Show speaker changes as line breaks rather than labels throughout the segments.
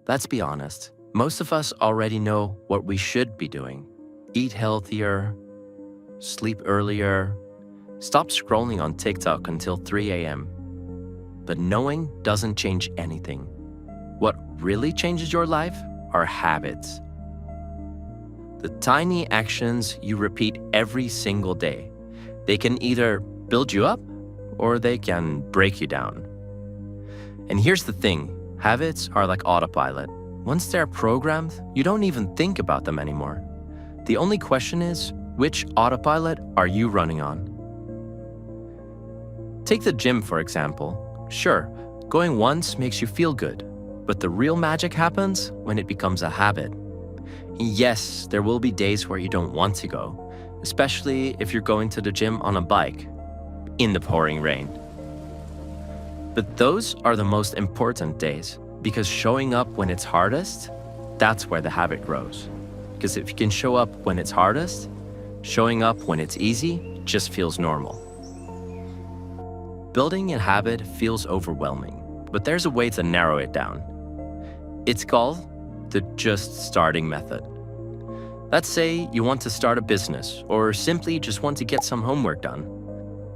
Let's be honest, most of us already know what we should be doing. Eat healthier, sleep earlier, stop scrolling on TikTok until 3 a.m. But knowing doesn't change anything. What really changes your life are habits. The tiny actions you repeat every single day. They can either build you up or they can break you down. And here's the thing, habits are like autopilot. Once they're programmed, you don't even think about them anymore. The only question is, which autopilot are you running on? Take the gym, for example. Sure, going once makes you feel good, but the real magic happens when it becomes a habit. Yes, there will be days where you don't want to go, especially if you're going to the gym on a bike, in the pouring rain. But those are the most important days, because showing up when it's hardest, that's where the habit grows. Because if you can show up when it's hardest, showing up when it's easy just feels normal. Building a habit feels overwhelming, but there's a way to narrow it down. It's called the just starting method. Let's say you want to start a business or simply just want to get some homework done.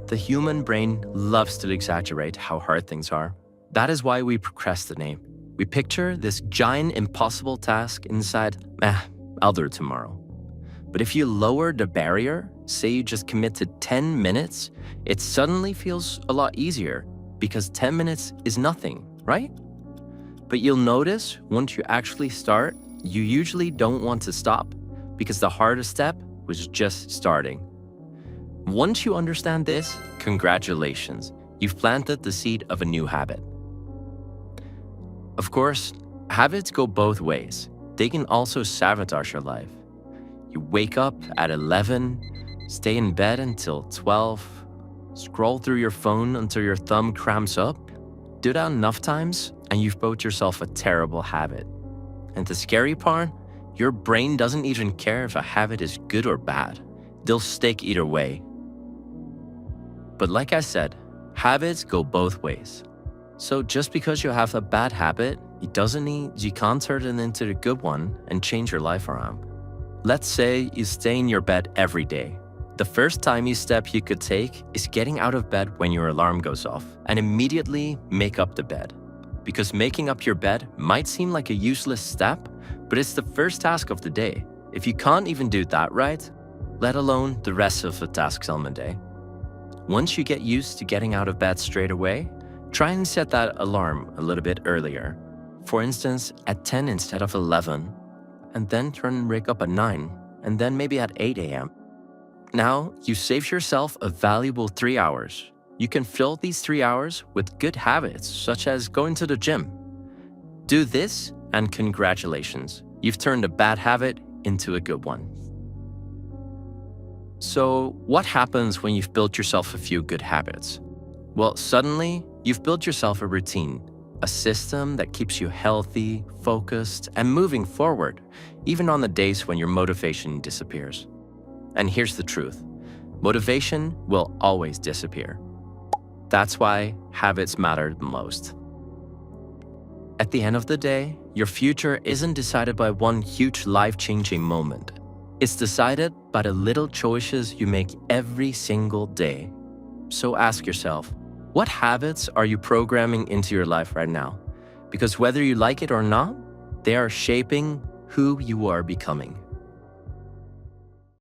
The human brain loves to exaggerate how hard things are. That is why we procrastinate. We picture this giant impossible task inside, I'll do it tomorrow. But if you lower the barrier, say you just commit to 10 minutes, it suddenly feels a lot easier because 10 minutes is nothing, right? But you'll notice once you actually start, you usually don't want to stop because the hardest step was just starting. Once you understand this, congratulations, you've planted the seed of a new habit. Of course, habits go both ways. They can also sabotage your life. You wake up at 11, stay in bed until 12, scroll through your phone until your thumb cramps up. Do that enough times and you've built yourself a terrible habit. And the scary part, your brain doesn't even care if a habit is good or bad. They'll stick either way. But like I said, habits go both ways. So just because you have a bad habit, it doesn't mean you can't turn it into a good one and change your life around. Let's say you stay in your bed every day. The first tiny step you could take is getting out of bed when your alarm goes off and immediately make up the bed. Because making up your bed might seem like a useless step, but it's the first task of the day. If you can't even do that right, let alone the rest of the tasks on the day. Once you get used to getting out of bed straight away, try and set that alarm a little bit earlier. For instance, at 10 instead of 11, and then turn and wake up at 9, and then maybe at 8 a.m. Now, you save yourself a valuable 3 hours. You can fill these 3 hours with good habits, such as going to the gym. Do this, and congratulations, you've turned a bad habit into a good one. So, what happens when you've built yourself a few good habits? Well, suddenly, you've built yourself a routine, a system that keeps you healthy, focused, and moving forward, even on the days when your motivation disappears. And here's the truth, motivation will always disappear. That's why habits matter the most. At the end of the day, your future isn't decided by one huge life-changing moment. It's decided by the little choices you make every single day. So ask yourself, what habits are you programming into your life right now? Because whether you like it or not, they are shaping who you are becoming.